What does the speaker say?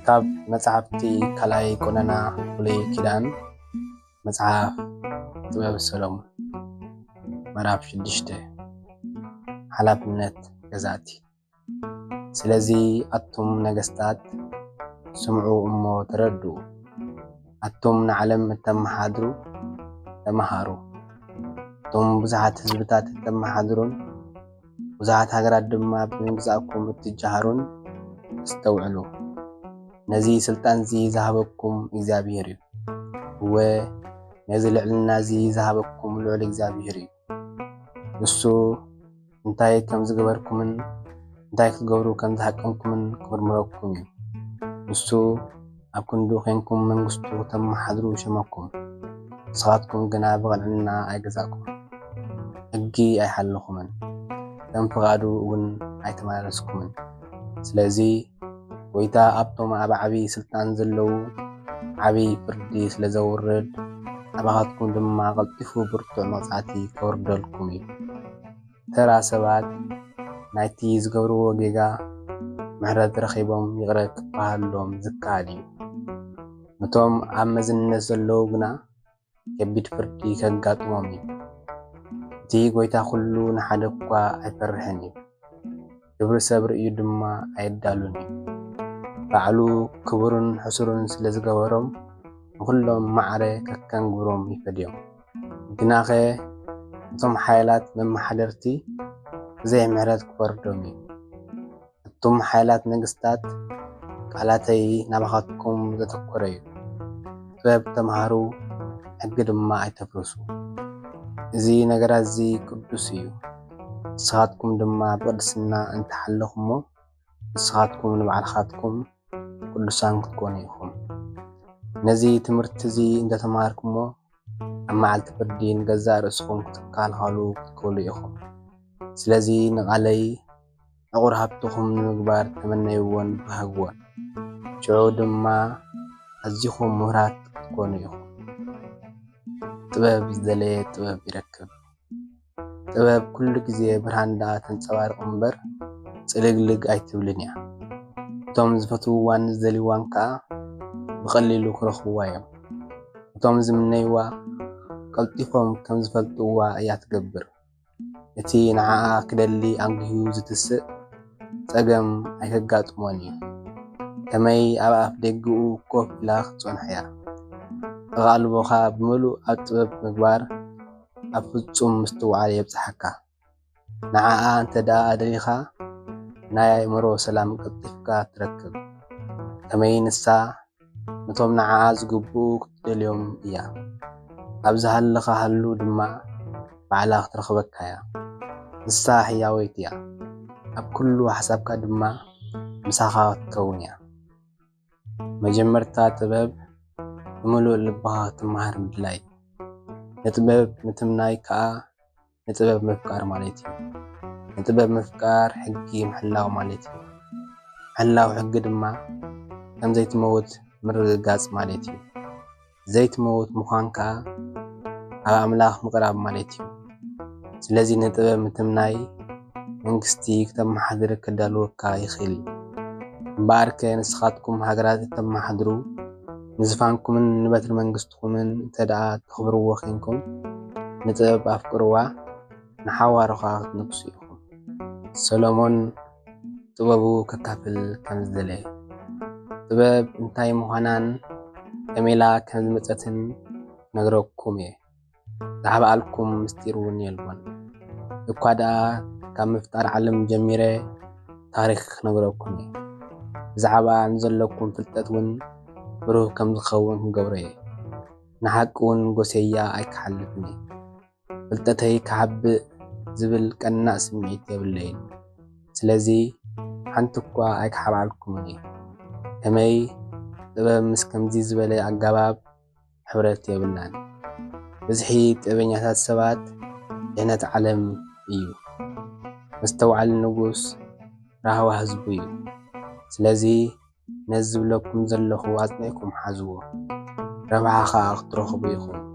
ካብ መጽሓፍቲ ካልኣይ ቆነና ብሉይ ኪዳን መጽሓፍ ጥበብ ሰሎሞን ምዕራፍ 6 ሓላፍነት ገዛእቲ። ስለዚ ኣቶም ነገስታት ስምዑ እሞ ተረድኡ፣ ኣቶም ንዓለም እተመሓድሩ ተመሃሩ፣ እቶም ብዙሓት ህዝብታት እተመሓድሩን ብዙሓት ሃገራት ድማ ብምግዛእኩም እትጃሃሩን እስተውዕሉ። ነዚ ስልጣን እዚ ዝሃበኩም እግዚአብሔር እዩ። ነዚ ልዕልና እዚ ዝሃበኩም ልዑል እግዚአብሔር እዩ። ንሱ እንታይ ከም ዝገበርኩምን እንታይ ክትገብሩ ከም ዝሃቀንኩምን ክምርምረኩም እዩ። ንሱ ኣብ ክንዱ ኮንኩም መንግስቱ ተመሓድሩ ሸመኩም። ንስኻትኩም ግና ብቕንዕና ኣይገዛእኩም፣ ሕጊ ኣይሓለኹምን፣ ከም ፍቓዱ እውን ኣይተመላለስኩምን። ስለዚ ጎይታ ኣብቶም ኣብ ዓብይ ስልጣን ዘለዉ ዓብይ ፍርዲ ስለ ዘውርድ ኣባኻትኩም ድማ ቀልጢፉ ብርቱዕ መቕጻዕቲ ከወርደልኩም እዩ። ተራ ሰባት ናይቲ ዝገብርዎ ጌጋ ምሕረት ረኺቦም ይቕረ ክበሃሎም ዝከኣል እዩ። ነቶም ኣብ መዝነት ዘለዉ ግና ከቢድ ፍርዲ ከጋጥሞም እዩ። እቲ ጎይታ ኩሉ ንሓደ እኳ ኣይፈርሕን እዩ፣ ግብሪ ሰብ ርእዩ ድማ ኣይዳሉን እዩ። ባዕሉ ክቡርን ሕሱርን ስለ ዝገበሮም ንኩሎም ማዕረ ከከም ግብሮም ይፈድዮም። ግናኸ እቶም ሓይላት መማሓደርቲ ብዘይ ምሕረት ክፈርዶም እዩ። እቶም ሓይላት ነገስታት ቃላተይ ናባኻትኩም ዘተኮረ እዩ። ጥበብ ተምሃሩ፣ ሕጊ ድማ ኣይተፍርሱ። እዚ ነገራት እዚ ቅዱስ እዩ። ንስኻትኩም ድማ ብቅድስና እንተሓለኹሞ ንስኻትኩም ንባዕልኻትኩም ቅዱሳን ክትኮኑ ኢኹም። ነዚ ትምህርቲ እዚ እንተተማሃርኩሞ ኣብ መዓልቲ ፍርዲ ንገዛእ ርእስኹም ክትከላኸሉ ክትክእሉ ኢኹም። ስለዚ ንቓለይ ዕቑር ሃብትኹም ንምግባር ተመነይዎን ባህግዎን፣ ሽዑ ድማ ኣዝኹም ምሁራት ክትኮኑ ኢኹም። ጥበብ ዝደለየ ጥበብ ይረክብ። ጥበብ ኩሉ ግዜ ብርሃን ዳኣ ተንጸባርቕ እምበር ጽልግልግ ኣይትብልን እያ። እቶም ዝፈትውዋን ዝደልይዋን ከዓ ብቐሊሉ ክረኽብዋ እዮም። እቶም ዝምነይዋ ቀልጢፎም ከም ዝፈልጥዋ እያ ትገብር። እቲ ንዓኣ ክደሊ ኣንጊሁ ዝትስእ ጸገም ኣይከጋጥሞን እዩ። ከመይ ኣብ ኣፍ ደጊኡ ኮፍ ኢላ ክትጸንሕ እያ። ኣቓልቦኻ ብምሉእ ኣብ ጥበብ ምግባር ኣብ ፍጹም ምስትውዓል የብጽሐካ። ንዓኣ እንተ ደኣ ኣደሊኻ ናይ ኣእምሮ ሰላም ቀልጢፍካ ትረክብ። ከመይ ንሳ ነቶም ንዓኣ ዝግብኡ ክትደልዮም እያ። ኣብ ዝሃለኻ ሃሉ ድማ ባዕላ ክትረኽበካ እያ። ንሳ ሕያወይቲ እያ፣ ኣብ ኩሉ ሓሳብካ ድማ ምሳኻ ትከውን እያ። መጀመርታ ጥበብ ብምሉእ ልብኻ ክትመሃር ምድላይ። ንጥበብ ምትምናይ ከዓ ንጥበብ ምፍቃር ማለት እዩ። ንጥበብ ምፍቃር ሕጊ ምሕላው ማለት እዩ። ምሕላው ሕጊ ድማ ከም ዘይትመውት ምርግጋጽ ማለት እዩ። ዘይትመውት ምዃን ከዓ ኣብ ኣምላኽ ምቕራብ ማለት እዩ። ስለዚ ንጥበብ ምትምናይ መንግስቲ ክተመሓድር ከዳልወካ ይኽእል እዩ። እምበኣርከ ንስኻትኩም ሃገራት እተመሓድሩ ንዝፋንኩምን ንበትሪ መንግስትኩምን እንተ ደኣ ተኽብርዎ ኮንኩም ንጥበብ ኣፍቅርዋ ንሓዋሮኻ ክትነግሡ ኢኹም። ሰሎሞን ጥበቡ ከካፍል ከም ዝደለየ ጥበብ እንታይ ምዃናን ከመይላ ከም ዝመጸትን ነግረኩም እየ። ዝሃብኣልኩም ምስጢር እውን የልዎን። እኳ ደኣ ካብ ምፍጣር ዓለም ጀሚረ ታሪኽ ክነግረኩም እየ። ብዛዕባ ንዘለኩም ፍልጠት እውን ብሩህ ከም ዝኸውን ክገብሮ እየ። ንሓቂ እውን ጎሰያ ኣይክሓልፍን እየ። ፍልጠተይ ክዓብእ ዝብል ቀናእ ስምዒት የብለይን። ስለዚ ሓንቲ እኳ ኣይክሓብዓልኩምን እየ። ከመይ ጥበብ ምስ ከምዚ ዝበለ ኣገባብ ሕብረት የብላን። ብዝሒ ጥበበኛታት ሰባት ድህነት ዓለም እዩ። መስተውዓሊ ንጉስ ራህዋ ህዝቡ እዩ። ስለዚ ነዚ ዝብለኩም ዘለኹ ኣጽኒዕኩም ሓዝዎ፣ ረብሓኻ ክትረኽቡ ኢኹም።